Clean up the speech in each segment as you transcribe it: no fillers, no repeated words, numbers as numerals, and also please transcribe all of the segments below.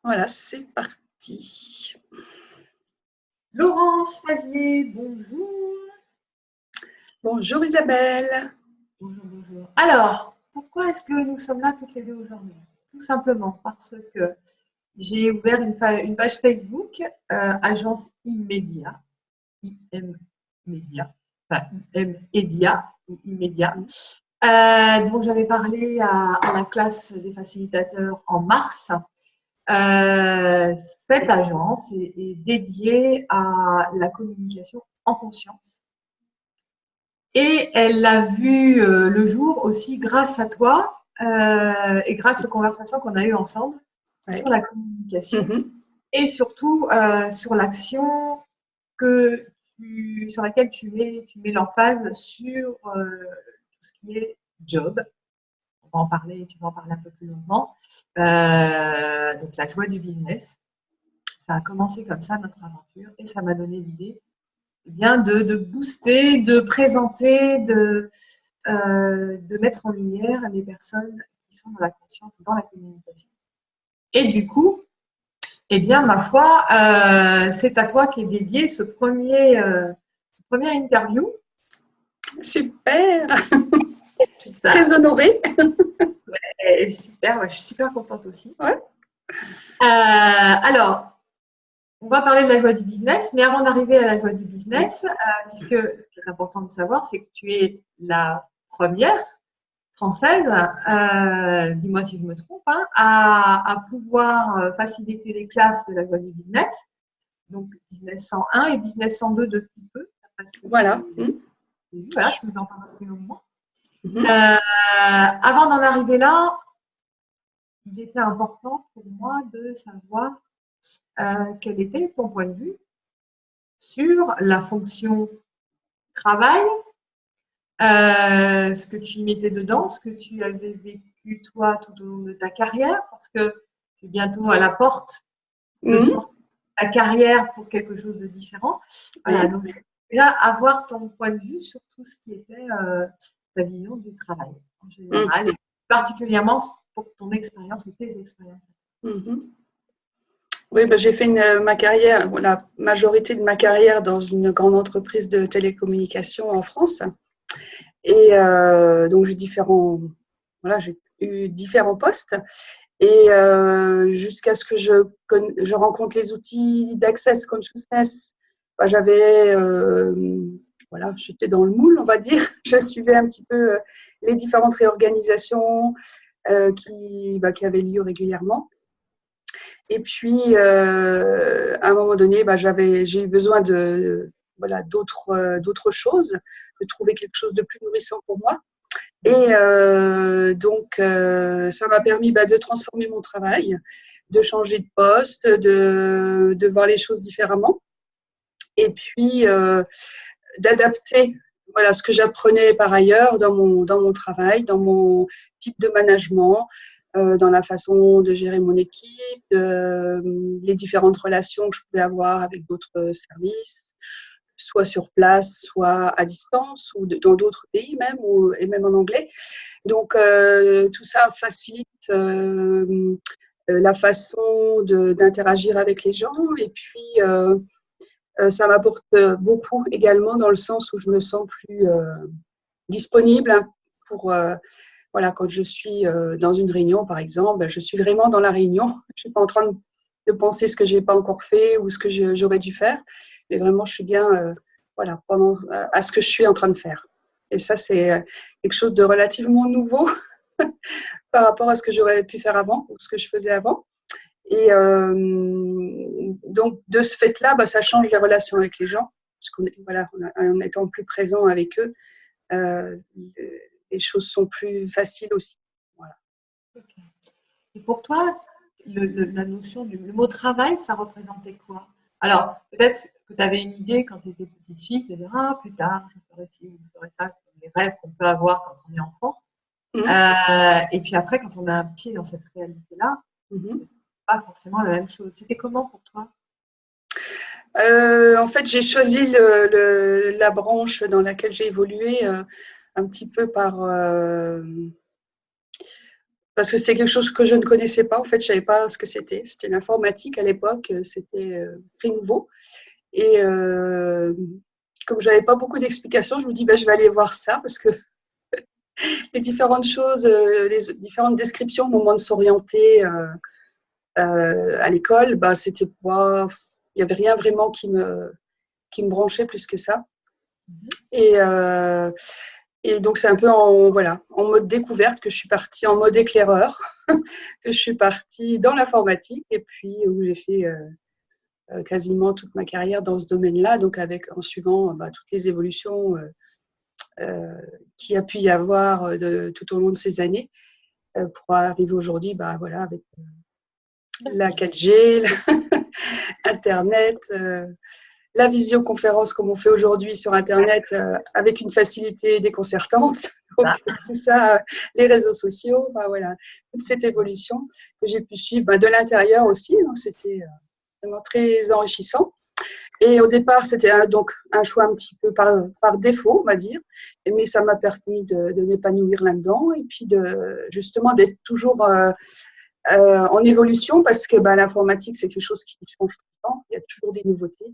Voilà, c'est parti. Laurence Favier, bonjour. Bonjour Isabelle. Bonjour, bonjour. Alors, pourquoi est-ce que nous sommes là toutes les deux aujourd'hui? Tout simplement parce que j'ai ouvert une page Facebook, Agence Immédiat, IM Média, enfin IM Edia, ou Immédiat. Donc, j'avais parlé à la classe des facilitateurs en mars. Cette agence est dédiée à la communication en conscience. Et elle l'a vu le jour aussi grâce à toi et grâce aux conversations qu'on a eues ensemble sur la communication et surtout sur l'action sur laquelle tu mets l'emphase sur tout ce qui est job. On va en parler, tu vas en parler un peu plus longuement. Donc la joie du business. Ça a commencé comme ça notre aventure et ça m'a donné l'idée de booster, de présenter, de mettre en lumière les personnes qui sont dans la conscience, dans la communication. Et du coup, eh bien, ma foi, c'est à toi qu'est dédié ce première interview. Super. Très honorée. Ouais, super, ouais, je suis super contente aussi. Ouais. Alors, on va parler de la joie du business, mais avant d'arriver à la joie du business, puisque ce qui est important de savoir, c'est que tu es la première française, dis-moi si je me trompe, hein, à pouvoir faciliter les classes de la joie du business, donc business 101 et business 102 depuis peu. Voilà. Voilà, je vous en parle plus longuement. Avant d'en arriver là, il était important pour moi de savoir quel était ton point de vue sur la fonction travail, ce que tu y mettais dedans, ce que tu avais vécu toi tout au long de ta carrière, parce que tu es bientôt à la porte de ta carrière pour quelque chose de différent. Voilà, donc là, avoir ton point de vue sur tout ce qui était ta vision du travail en général, et particulièrement pour ton expérience ou tes expériences. Oui, ben, j'ai fait ma carrière, la majorité de ma carrière dans une grande entreprise de télécommunications en France. Et donc, j'ai eu différents postes. Et jusqu'à ce que je rencontre les outils d'Access Consciousness, ben, j'étais dans le moule, on va dire. Je suivais un petit peu les différentes réorganisations qui avaient lieu régulièrement. Et puis, à un moment donné, j'ai eu besoin d'autres choses, de trouver quelque chose de plus nourrissant pour moi. Et donc, ça m'a permis de transformer mon travail, de changer de poste, de voir les choses différemment. Et puis, d'adapter ce que j'apprenais par ailleurs dans mon travail, dans mon type de management, dans la façon de gérer mon équipe, les différentes relations que je pouvais avoir avec d'autres services, soit sur place, soit à distance, ou dans d'autres pays même, et même en anglais. Donc, tout ça facilite la façon d'interagir avec les gens. Et puis, ça m'apporte beaucoup également dans le sens où je me sens plus disponible pour, quand je suis dans une réunion, par exemple, je suis vraiment dans la réunion. Je ne suis pas en train de penser ce que je n'ai pas encore fait ou ce que j'aurais dû faire. Mais vraiment, je suis bien à ce que je suis en train de faire. Et ça, c'est quelque chose de relativement nouveau par rapport à ce que j'aurais pu faire avant ou ce que je faisais avant. Et donc, de ce fait-là, ça change les relations avec les gens, en étant plus présent avec eux, les choses sont plus faciles aussi. Voilà. Okay. Et pour toi, la notion le mot travail, ça représentait quoi? Alors, peut-être que tu avais une idée quand tu étais petite fille, tu te disais, plus tard, je ferai ci ou je ferai ça, les rêves qu'on peut avoir quand on est enfant. Et puis après, quand on a un pied dans cette réalité-là, pas forcément la même chose. C'était comment pour toi? En fait, j'ai choisi la branche dans laquelle j'ai évolué un petit peu par parce que c'était quelque chose que je ne connaissais pas. En fait, je savais pas ce que c'était. C'était l'informatique à l'époque, c'était très nouveau. Et comme j'avais pas beaucoup d'explications, je me dis, je vais aller voir ça parce que les différentes choses, les différentes descriptions au moment de s'orienter à l'école, c'était pas, il y avait rien vraiment qui me branchait plus que ça. Et, euh, et donc c'est un peu en mode découverte que je suis partie, en mode éclaireur, que je suis partie dans l'informatique et puis où j'ai fait quasiment toute ma carrière dans ce domaine-là, donc en suivant toutes les évolutions qu'il y a pu y avoir tout au long de ces années pour arriver aujourd'hui avec la 4G, Internet, la visioconférence comme on fait aujourd'hui sur Internet avec une facilité déconcertante. Donc, c'est ça, les réseaux sociaux, voilà, toute cette évolution que j'ai pu suivre de l'intérieur aussi. Donc, c'était vraiment très enrichissant. Et au départ, c'était donc un choix un petit peu par défaut, on va dire, mais ça m'a permis de m'épanouir là-dedans et puis justement d'être toujours en évolution parce que l'informatique, c'est quelque chose qui change tout le temps. Il y a toujours des nouveautés,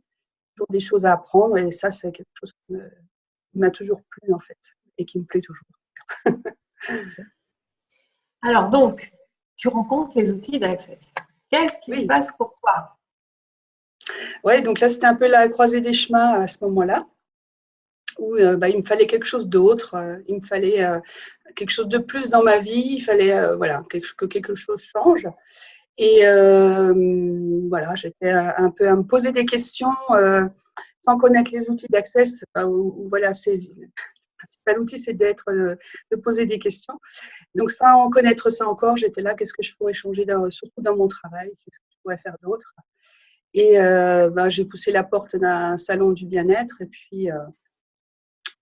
toujours des choses à apprendre et ça, c'est quelque chose qui m'a toujours plu en fait et qui me plaît toujours. Alors donc, tu rencontres les outils d'Access. Qu'est-ce qui se passe pour toi? Oui, donc là, c'était un peu la croisée des chemins à ce moment-là, où il me fallait quelque chose d'autre, il me fallait quelque chose de plus dans ma vie, il fallait que quelque chose change. Et voilà, j'étais un peu à me poser des questions sans connaître les outils d'Access. Voilà, le principal outil, c'est de poser des questions. Donc, sans connaître ça encore, j'étais là, qu'est-ce que je pourrais changer, surtout dans mon travail, qu'est-ce que je pourrais faire d'autre. Et j'ai poussé la porte d'un salon du bien-être et puis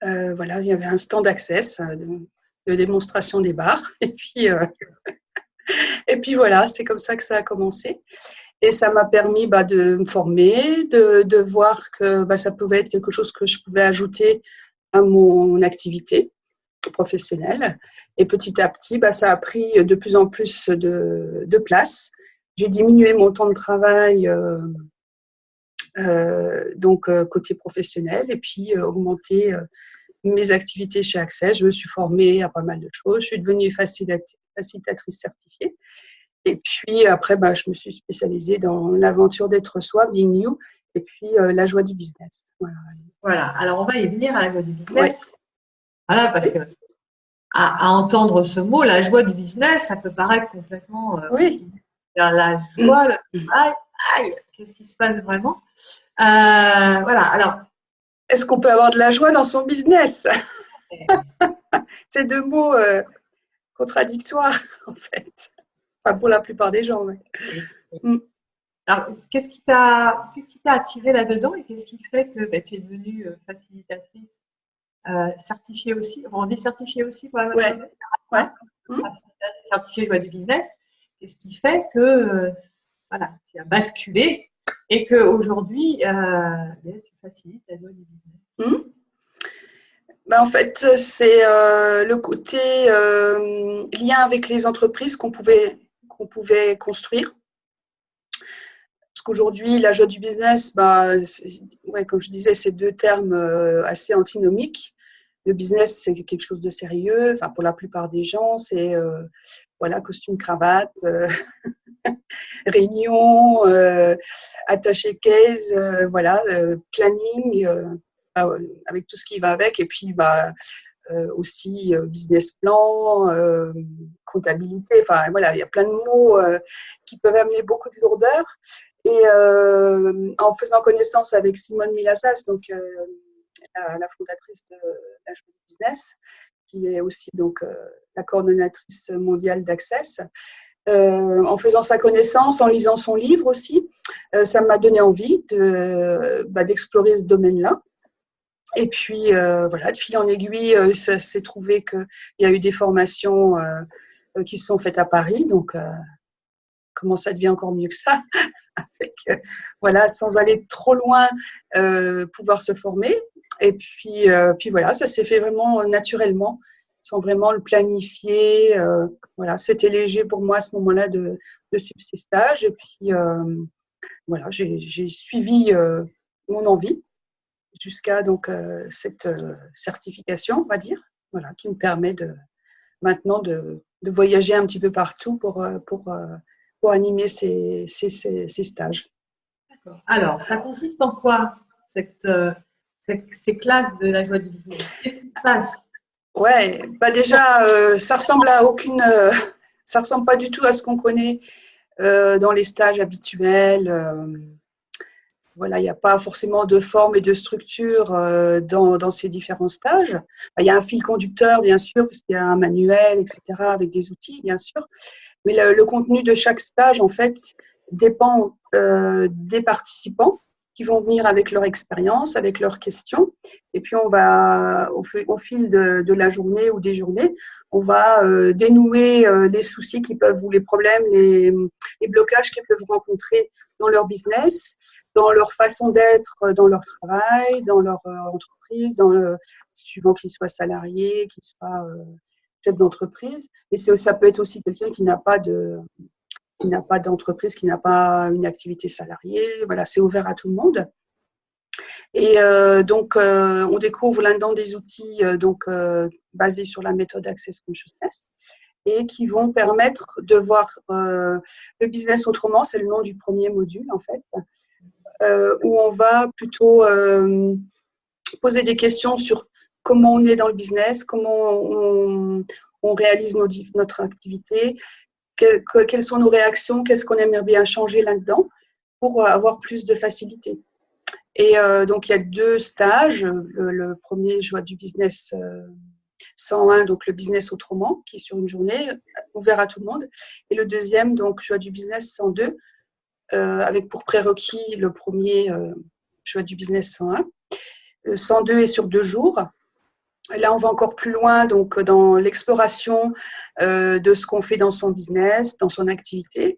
voilà, il y avait un stand Access de démonstration des bars. Et puis voilà, c'est comme ça que ça a commencé. Et ça m'a permis de me former, de voir que ça pouvait être quelque chose que je pouvais ajouter à mon activité professionnelle. Et petit à petit, ça a pris de plus en plus de place. J'ai diminué mon temps de travail côté professionnel et puis augmenté mes activités chez Access. Je me suis formée à pas mal de choses. Je suis devenue facilitatrice certifiée. Et puis après, je me suis spécialisée dans l'aventure d'être soi, Being You, et puis la joie du business. Voilà. Alors on va y venir à la joie du business. Voilà, parce que à entendre ce mot, la joie du business, ça peut paraître complètement la joie, aïe, qu'est-ce qui se passe vraiment? Voilà. Alors, est-ce qu'on peut avoir de la joie dans son business? C'est deux mots contradictoires, en fait. Enfin, pour la plupart des gens, oui. Alors, qu'est-ce qui t'a attiré là-dedans et qu'est-ce qui fait que tu es devenue facilitatrice certifiée aussi? On dit certifiée aussi pour la joie du business? Certifiée joie du business. Qu'est-ce qui fait que tu as basculé et qu'aujourd'hui, tu facilites la joie du business? En fait, c'est le côté lien avec les entreprises qu'on pouvait construire. Parce qu'aujourd'hui, la joie du business, comme je disais, c'est deux termes assez antinomiques. Le business, c'est quelque chose de sérieux. Enfin, pour la plupart des gens, c'est costume, cravate, réunion, attaché caisse, planning, avec tout ce qui va avec. Et puis, aussi business plan, comptabilité. Enfin, voilà, il y a plein de mots qui peuvent amener beaucoup de lourdeur. Et en faisant connaissance avec Simone Milasas, donc la fondatrice de la Joie du Business, qui est aussi donc la coordonnatrice mondiale d'Access, en faisant sa connaissance, en lisant son livre aussi, ça m'a donné envie d'explorer ce domaine-là. Et puis, de fil en aiguille, ça s'est trouvé qu'il y a eu des formations qui se sont faites à Paris. Donc, comment ça devient encore mieux que ça avec, sans aller trop loin, pouvoir se former. Et puis, ça s'est fait vraiment naturellement. sans vraiment le planifier. Voilà, c'était léger pour moi à ce moment-là de suivre ces stages. Et puis, voilà, j'ai suivi mon envie jusqu'à donc cette certification, on va dire, voilà, qui me permet maintenant de voyager un petit peu partout pour animer ces stages. D'accord. Alors, ça consiste en quoi, ces classes de la joie du business? Qu'est-ce qui se passe? Ouais, bah déjà, ça ressemble à aucune, ça ressemble pas du tout à ce qu'on connaît dans les stages habituels. Voilà, il n'y a pas forcément de forme et de structure dans ces différents stages. Bah, il y a un fil conducteur, bien sûr, parce qu'il y a un manuel, etc., avec des outils, bien sûr. Mais le contenu de chaque stage, en fait, dépend des participants qui vont venir avec leur expérience, avec leurs questions. Et puis, au fil de la journée ou des journées, on va dénouer les soucis qui peuvent, ou les problèmes, les blocages qu'ils peuvent rencontrer dans leur business, dans leur façon d'être, dans leur travail, dans leur entreprise, suivant qu'ils soient salariés, qu'ils soient chef d'entreprise. Et ça peut être aussi quelqu'un qui n'a pas d'entreprise, qui n'a pas une activité salariée. Voilà, c'est ouvert à tout le monde. Et donc, on découvre là-dedans des outils basés sur la méthode Access Consciousness et qui vont permettre de voir le business autrement. C'est le nom du premier module, en fait, où on va plutôt poser des questions sur comment on est dans le business, comment on réalise notre activité, quelles sont nos réactions, qu'est-ce qu'on aimerait bien changer là-dedans pour avoir plus de facilité. Et donc, il y a 2 stages. Le premier, Joie du business 101, donc le business autrement, qui est sur une journée, ouvert à tout le monde. Et le deuxième, donc Joie du business 102, avec pour prérequis le premier, Joie du business 101. 102 est sur 2 jours. Et là, on va encore plus loin donc, dans l'exploration de ce qu'on fait dans son business, dans son activité.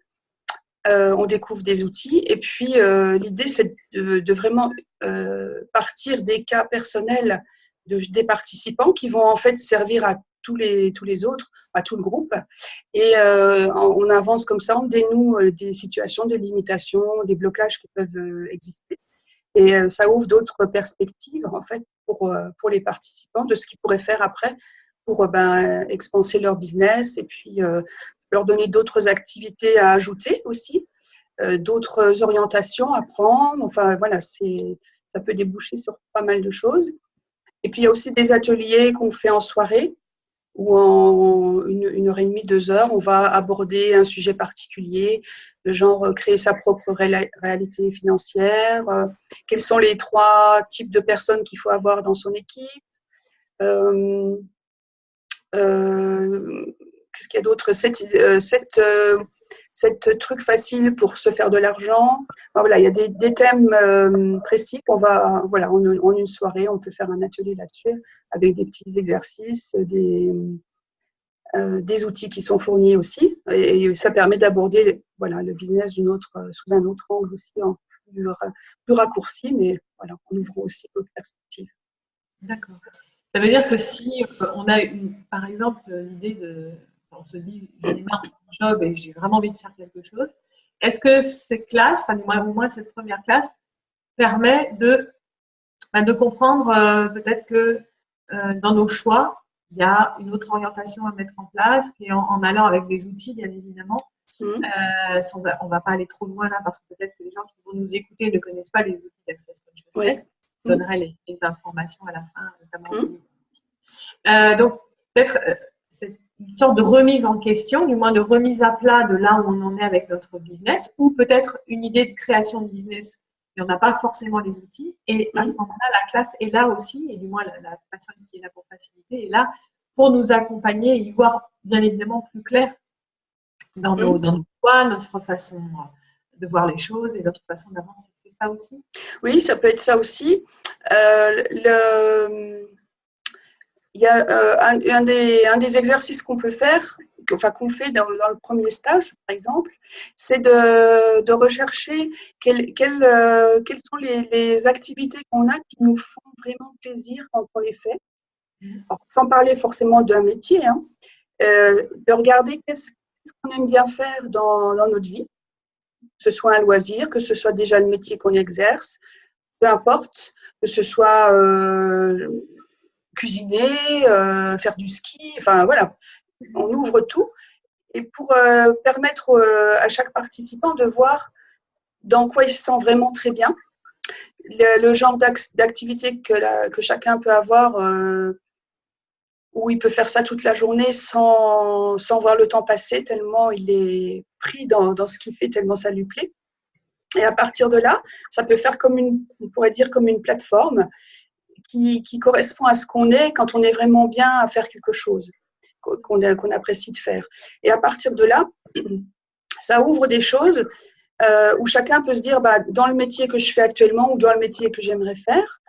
On découvre des outils. Et puis, l'idée, c'est de vraiment partir des cas personnels des participants qui vont en fait servir à tous les autres, à tout le groupe. Et on avance comme ça, on dénoue des situations, des limitations, des blocages qui peuvent exister. Et ça ouvre d'autres perspectives, en fait, pour les participants, de ce qu'ils pourraient faire après pour expanser leur business et puis leur donner d'autres activités à ajouter aussi, d'autres orientations à prendre. Enfin, voilà, ça peut déboucher sur pas mal de choses. Et puis, il y a aussi des ateliers qu'on fait en soirée, où en 1h30, 2 heures, on va aborder un sujet particulier, de genre créer sa propre réalité financière, quels sont les 3 types de personnes qu'il faut avoir dans son équipe, qu'est-ce qu'il y a d'autre, 7 trucs faciles pour se faire de l'argent. Enfin, voilà, il y a des thèmes précis qu'on va, voilà, en une soirée, on peut faire un atelier là-dessus avec des petits exercices, des outils qui sont fournis aussi, et ça permet d'aborder voilà, le business sous un autre angle aussi, en plus raccourci, mais voilà, en ouvrant aussi d'autres perspectives. D'accord. Ça veut dire que si on a, par exemple, l'idée on se dit, j'en ai marre de mon job et j'ai vraiment envie de faire quelque chose, est-ce que ces classes, enfin, au moins cette première classe, permet de comprendre peut-être que dans nos choix, il y a une autre orientation à mettre en place, et en allant avec des outils, bien évidemment. On ne va pas aller trop loin là, parce que peut-être que les gens qui vont nous écouter ne connaissent pas les outils d'Access Consciousness. Je donnerai les informations à la fin, notamment. Donc, peut-être c'est une sorte de remise en question, du moins de remise à plat de là où on en est avec notre business, ou peut-être une idée de création de business, mais on n'a pas forcément les outils. Et à ce moment-là, la classe est là aussi, et du moins la personne qui est là pour faciliter est là pour nous accompagner et y voir bien évidemment plus clair dans nos choix, notre façon de voir les choses et notre façon d'avancer. C'est ça aussi? Oui, ça peut être ça aussi. Il y a un des exercices qu'on peut faire, enfin qu'on fait dans le premier stage, par exemple, c'est de rechercher quelles sont les activités qu'on a qui nous font vraiment plaisir quand on les fait. Alors, sans parler forcément d'un métier, hein, de regarder qu'est-ce qu'on aime bien faire dans notre vie, que ce soit un loisir, que ce soit déjà le métier qu'on exerce, peu importe, que ce soit cuisiner, faire du ski, enfin voilà, on ouvre tout. Et pour permettre à chaque participant de voir dans quoi il se sent vraiment très bien, le genre d'activité que chacun peut avoir, où il peut faire ça toute la journée sans voir le temps passer, tellement il est pris dans ce qu'il fait, tellement ça lui plaît. Et à partir de là, ça peut faire on pourrait dire comme une plateforme qui correspond à ce qu'on est quand on est vraiment bien à faire quelque chose qu'on apprécie de faire. Et à partir de là, ça ouvre des choses où chacun peut se dire, dans le métier que je fais actuellement ou dans le métier que j'aimerais faire,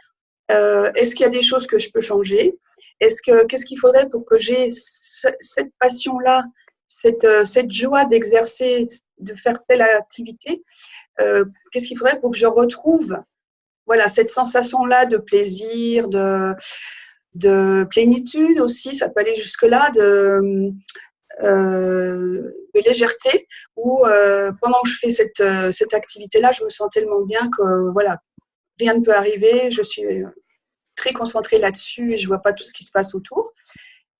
est-ce qu'il y a des choses que je peux changer? Qu'est-ce qu'il faudrait pour que j'ai cette passion-là, cette joie d'exercer, de faire telle activité? Qu'est-ce qu'il faudrait pour que je retrouve voilà, cette sensation-là de plaisir, de plénitude aussi, ça peut aller jusque-là, de légèreté, où pendant que je fais cette activité-là, je me sens tellement bien que voilà, rien ne peut arriver, je suis très concentrée là-dessus et je ne vois pas tout ce qui se passe autour.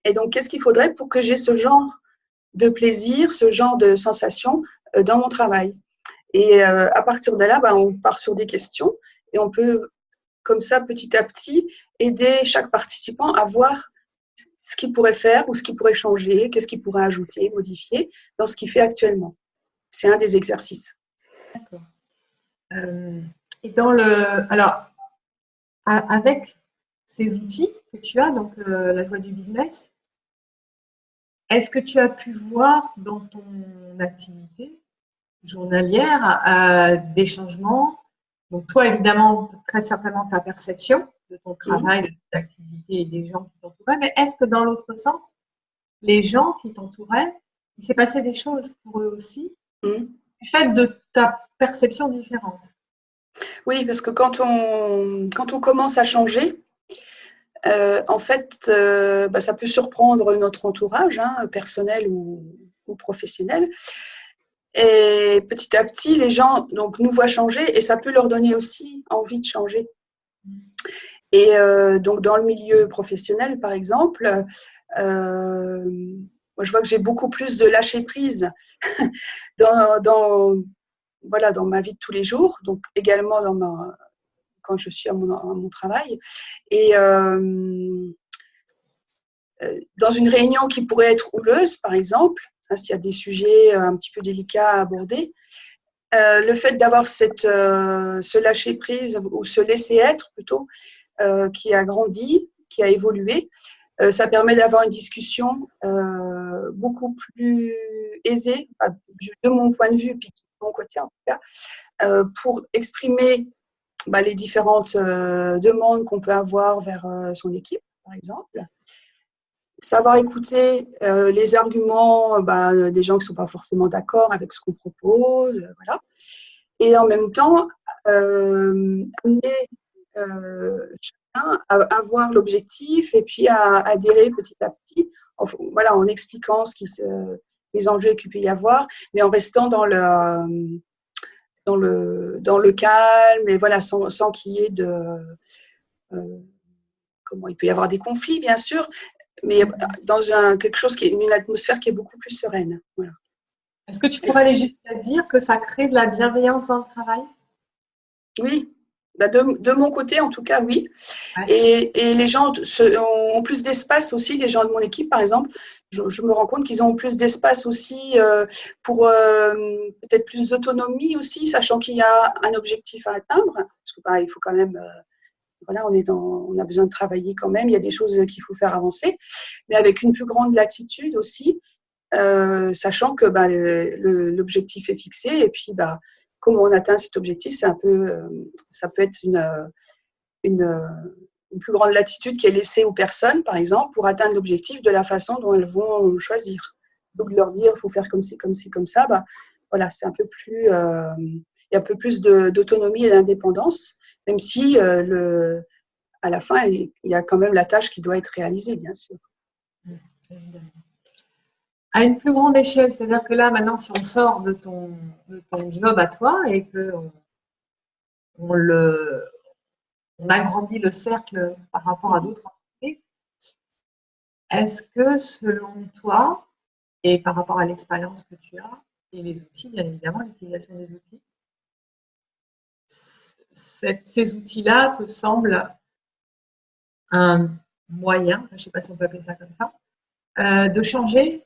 Et donc, qu'est-ce qu'il faudrait pour que j'ai ce genre de plaisir, ce genre de sensation dans mon travail? Et à partir de là, on part sur des questions et on peut, comme ça, petit à petit, aider chaque participant à voir ce qu'il pourrait faire ou ce qu'il pourrait changer, qu'est-ce qu'il pourrait ajouter, modifier dans ce qu'il fait actuellement. C'est un des exercices. D'accord. Et alors, avec ces outils que tu as, donc la joie du business, est-ce que tu as pu voir dans ton activité journalière des changements? Donc toi, évidemment, très certainement ta perception de ton travail, de ton activité et des gens qui t'entouraient, mais est-ce que dans l'autre sens, les gens qui t'entouraient, il s'est passé des choses pour eux aussi, du fait de ta perception différente? Oui, parce que quand on commence à changer, en fait, ça peut surprendre notre entourage, hein, personnel ou professionnel. Et petit à petit, les gens donc, nous voient changer et ça peut leur donner aussi envie de changer. Et donc, dans le milieu professionnel, par exemple, moi, je vois que j'ai beaucoup plus de lâcher prise dans ma vie de tous les jours, donc également quand je suis à mon travail. Et dans une réunion qui pourrait être houleuse, par exemple, hein, s'il y a des sujets un petit peu délicats à aborder, le fait d'avoir ce lâcher prise ou ce laisser être plutôt, qui a grandi, qui a évolué, ça permet d'avoir une discussion beaucoup plus aisée, de mon point de vue, puis de mon côté en tout cas, pour exprimer les différentes demandes qu'on peut avoir vers son équipe, par exemple. Savoir écouter les arguments des gens qui ne sont pas forcément d'accord avec ce qu'on propose, voilà. Et en même temps, amener chacun à voir l'objectif et puis à adhérer petit à petit, en expliquant les enjeux qu'il peut y avoir, mais en restant dans le calme et voilà, sans qu'il y ait il peut y avoir des conflits, bien sûr, mais dans quelque chose une atmosphère qui est beaucoup plus sereine. Voilà. Est-ce que tu pourrais aller jusqu'à dire que ça crée de la bienveillance dans le travail? Oui, de mon côté en tout cas, oui. Ouais. Et les gens ont plus d'espace aussi, les gens de mon équipe par exemple, je me rends compte qu'ils ont plus d'espace aussi pour peut-être plus d'autonomie aussi, sachant qu'il y a un objectif à atteindre, parce que il faut quand même, on a besoin de travailler quand même, il y a des choses qu'il faut faire avancer, mais avec une plus grande latitude aussi, sachant que l'objectif est fixé et puis comment on atteint cet objectif, ça peut être une plus grande latitude qui est laissée aux personnes, par exemple, pour atteindre l'objectif de la façon dont elles vont choisir. Donc, de leur dire, il faut faire comme ci, comme ci, comme ça, voilà, c'est un peu plus, il y a un peu plus d'autonomie et d'indépendance, même si à la fin, il y a quand même la tâche qui doit être réalisée, bien sûr. Évidemment. À une plus grande échelle, c'est-à-dire que là, maintenant, si on sort de ton job à toi et qu'on on agrandit le cercle par rapport à d'autres entreprises, est-ce que selon toi, et par rapport à l'expérience que tu as, et les outils, bien évidemment, l'utilisation des outils, ces outils-là te semblent un moyen, je ne sais pas si on peut appeler ça comme ça, de changer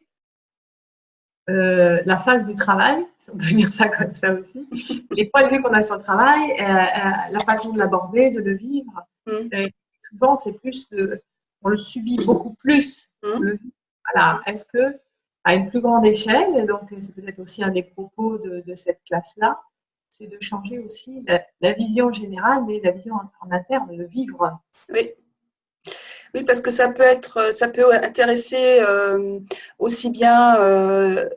la phase du travail, si on peut dire ça comme ça aussi, les points de vue qu'on a sur le travail, la façon de l'aborder, de le vivre. Souvent, c'est plus on le subit beaucoup plus. Voilà. Est-ce que, à une plus grande échelle, et donc c'est peut-être aussi un des propos de cette classe-là, c'est de changer aussi la vision générale, mais la vision en interne, de le vivre. Oui. Oui, parce que ça peut intéresser aussi bien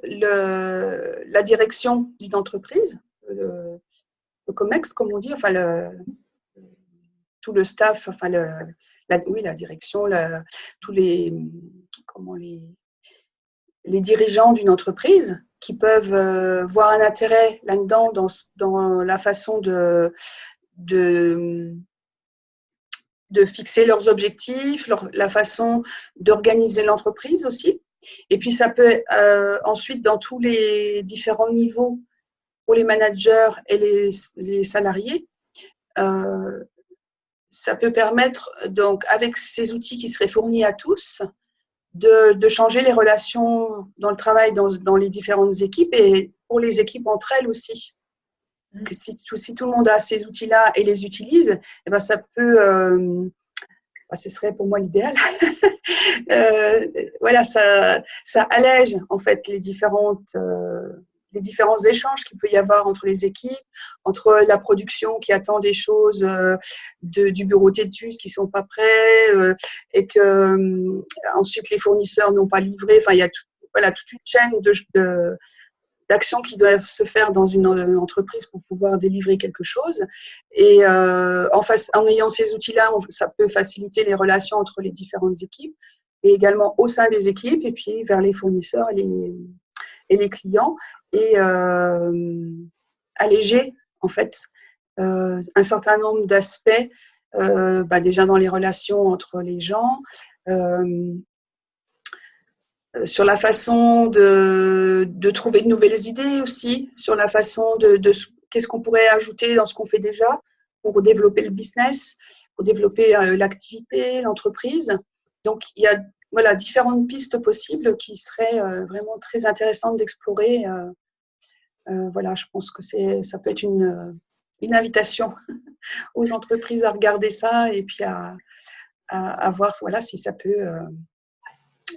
la direction d'une entreprise, le COMEX, comme on dit, enfin tout le staff, enfin la direction, tous les dirigeants d'une entreprise qui peuvent voir un intérêt là-dedans dans la façon de fixer leurs objectifs, la façon d'organiser l'entreprise aussi. Et puis, ça peut ensuite, dans tous les différents niveaux, pour les managers et les salariés, ça peut permettre, donc, avec ces outils qui seraient fournis à tous, de changer les relations dans le travail, dans les différentes équipes et pour les équipes entre elles aussi. Que si tout le monde a ces outils-là et les utilise, eh ben ça peut... ce serait pour moi l'idéal. Voilà, ça allège en fait les différents échanges qu'il peut y avoir entre les équipes, entre la production qui attend des choses du bureau d'études qui sont pas prêts et que ensuite les fournisseurs n'ont pas livré. Enfin, il y a toute une chaîne d'actions qui doivent se faire dans une entreprise pour pouvoir délivrer quelque chose. Et en ayant ces outils-là, ça peut faciliter les relations entre les différentes équipes et également au sein des équipes et puis vers les fournisseurs et les clients et alléger en fait un certain nombre d'aspects déjà dans les relations entre les gens, sur la façon de trouver de nouvelles idées aussi, sur la façon de qu'est-ce qu'on pourrait ajouter dans ce qu'on fait déjà pour développer le business, pour développer l'activité, l'entreprise. Donc, il y a différentes pistes possibles qui seraient vraiment très intéressantes d'explorer. Je pense que ça peut être une invitation aux entreprises à regarder ça et puis à voir si ça peut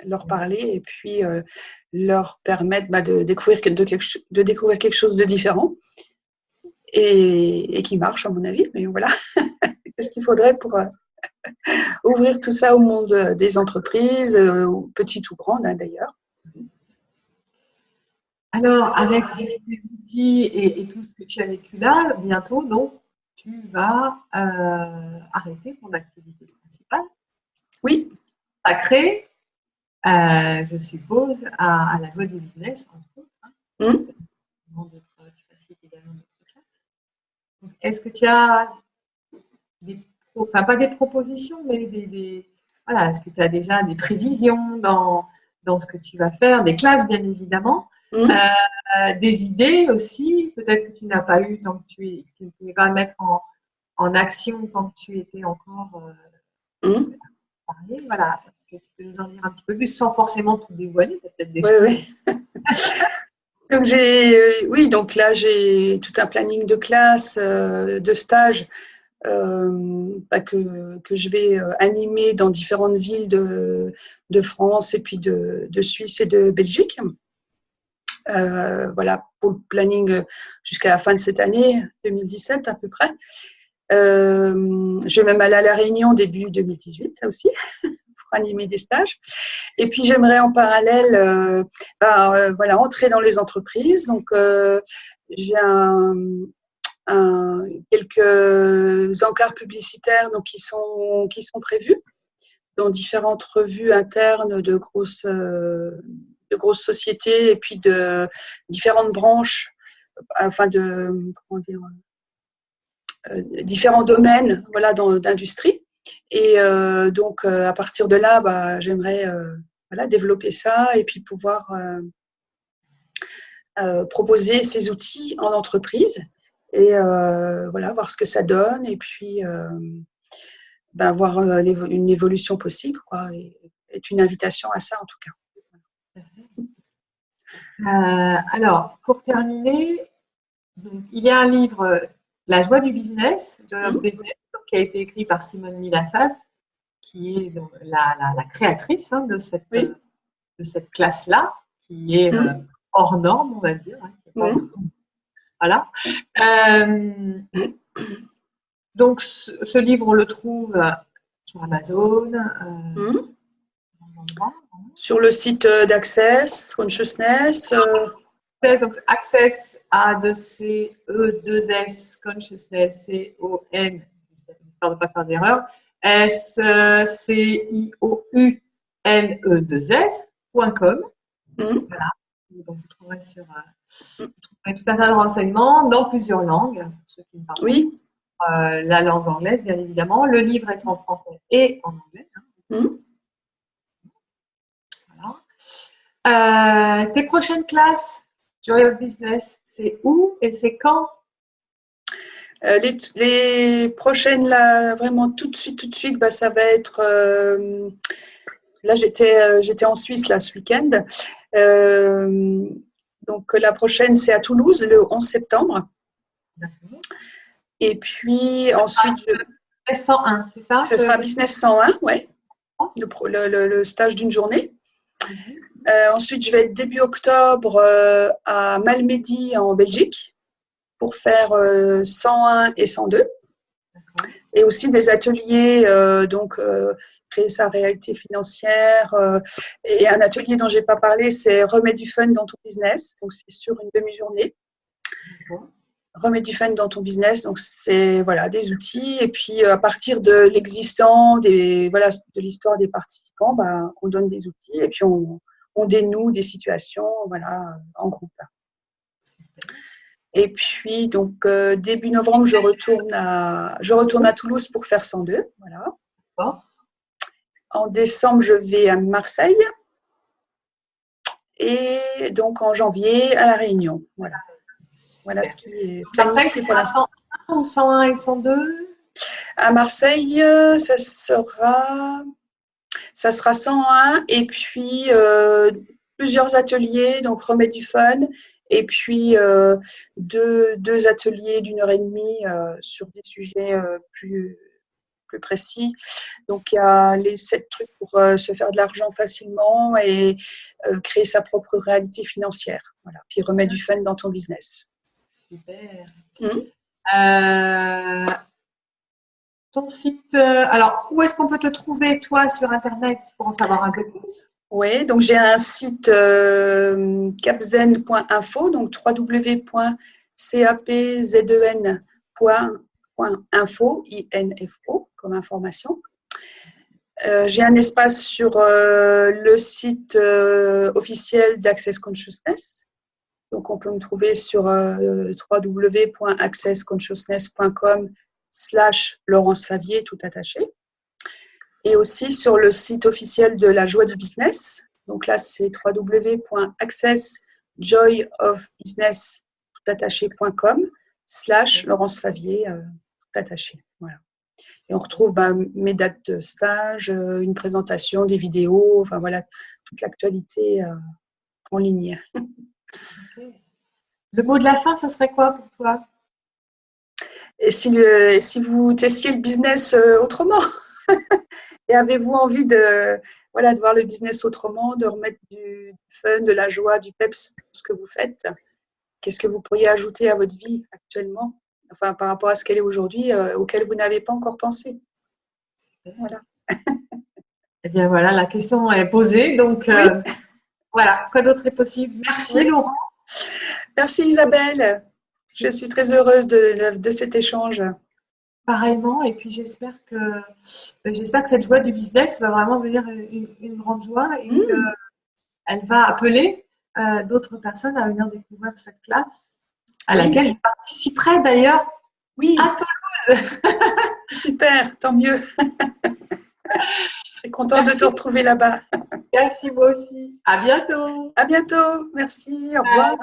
leur parler et puis leur permettre de découvrir quelque chose de différent et qui marche à mon avis. Mais voilà, qu'est-ce qu'il faudrait pour ouvrir tout ça au monde des entreprises, petites ou grandes d'ailleurs. Alors, avec les outils et tout ce que tu as vécu là, bientôt, donc, tu vas arrêter ton activité principale. Oui. Sacrée, je suppose, à la Joie du Business, entre autres. Tu facilites également d'autres classes. Donc, est-ce que tu as pas des propositions, mais est-ce que tu as déjà des prévisions dans ce que tu vas faire, des classes bien évidemment, des idées aussi, peut-être que tu n'as pas eu tant que tu ne pouvais pas mettre en action tant que tu étais encore parler. Voilà, est-ce que tu peux nous en dire un petit peu plus sans forcément tout dévoiler, peut-être des choses. Oui. Donc donc là j'ai tout un planning de classe, de stage que je vais animer dans différentes villes de France et puis de Suisse et de Belgique. Pour le planning jusqu'à la fin de cette année, 2017 à peu près. Je vais même aller à La Réunion début 2018 aussi pour animer des stages. Et puis j'aimerais en parallèle entrer dans les entreprises. Donc j'ai quelques encarts publicitaires donc, qui sont prévus dans différentes revues internes de grosses sociétés et puis de différentes branches, enfin comment dire, différents domaines voilà, d'industrie. Et donc, à partir de là, j'aimerais voilà, développer ça et puis pouvoir proposer ces outils en entreprise et voilà, voir ce que ça donne et puis voir une évolution possible, quoi, et est une invitation à ça en tout cas. Alors, pour terminer, donc, il y a un livre, La joie du business, Joy of Business, qui a été écrit par Simone Milasas, qui est donc la créatrice de cette classe-là, qui est hors norme, on va dire. Voilà. Donc, ce livre, on le trouve sur Amazon. Sur le site d'Access Consciousness. Donc, Access, A-2-C-E-2-S, Consciousness, C-O-N, j'espère ne pas faire d'erreur, S-C-I-O-U-N-E-2-S.com. Voilà. Donc, vous trouverez tout un tas de renseignements dans plusieurs langues, ceux qui me parlent. La langue anglaise, bien évidemment. Le livre est en français et en anglais. Voilà. Tes prochaines classes, Joy of Business, c'est où et c'est quand? Les prochaines, là, vraiment tout de suite, ça va être… là, j'étais en Suisse là, ce week-end. Donc, la prochaine, c'est à Toulouse, le 11 septembre. D'accord. Et puis, ensuite… Business 101, c'est ça? Ce sera Business 101, oui. Le stage d'une journée. Ensuite, je vais être début octobre à Malmedy en Belgique pour faire 101 et 102. Et aussi des ateliers, créer sa réalité financière. Et un atelier dont je n'ai pas parlé, c'est Remets du fun dans ton business. Donc, c'est sur une demi-journée. Remets du fun dans ton business. Donc, c'est voilà, des outils. Et puis, à partir de l'existant, de l'histoire des participants, on donne des outils. Et puis, on dénoue des situations en groupe. Et puis, donc, début novembre, je retourne à Toulouse pour faire 102. Voilà. En décembre, je vais à Marseille. Et donc, en janvier, à La Réunion. Voilà ce qui est planifié pour l'instant. 101 et 102. À Marseille, ça sera 101 et puis plusieurs ateliers, donc Remets du fun, et puis deux ateliers d'1h30 sur des sujets plus précis. Donc, il y a les 7 trucs pour se faire de l'argent facilement et créer sa propre réalité financière. Voilà. Puis, remets du fun dans ton business. Super. Ton site, alors, où est-ce qu'on peut te trouver, toi, sur Internet, pour en savoir un peu plus? Oui, donc j'ai un site capzen.info, donc www.capzen.info, info comme information. J'ai un espace sur le site officiel d'Access Consciousness. Donc, on peut me trouver sur www.accessconsciousness.com/Laurence Favier, tout attaché. Et aussi sur le site officiel de la joie du business. Donc là, c'est www.accessjoyofbusiness, tout attaché.com/Laurence Favier, tout attaché. Voilà. Et on retrouve mes dates de stage, une présentation, des vidéos, enfin voilà, toute l'actualité en ligne. Okay. Le mot de la fin, ce serait quoi pour toi? Et si vous testiez le business autrement et avez-vous envie de voir le business autrement, de remettre du fun, de la joie, du peps dans ce que vous faites, qu'est-ce que vous pourriez ajouter à votre vie actuellement, enfin par rapport à ce qu'elle est aujourd'hui, auquel vous n'avez pas encore pensé? Voilà. Eh bien voilà, la question est posée, donc voilà, quoi d'autre est possible? Merci Laurent. Merci Isabelle. Je suis très heureuse de cet échange. Pareillement, et puis j'espère que cette joie du business va vraiment devenir une grande joie et qu'elle va appeler d'autres personnes à venir découvrir cette classe à laquelle je participerai d'ailleurs à Toulouse. Super, tant mieux. Très contente de te retrouver là-bas. Merci, moi aussi. À bientôt. À bientôt. Merci. Au revoir.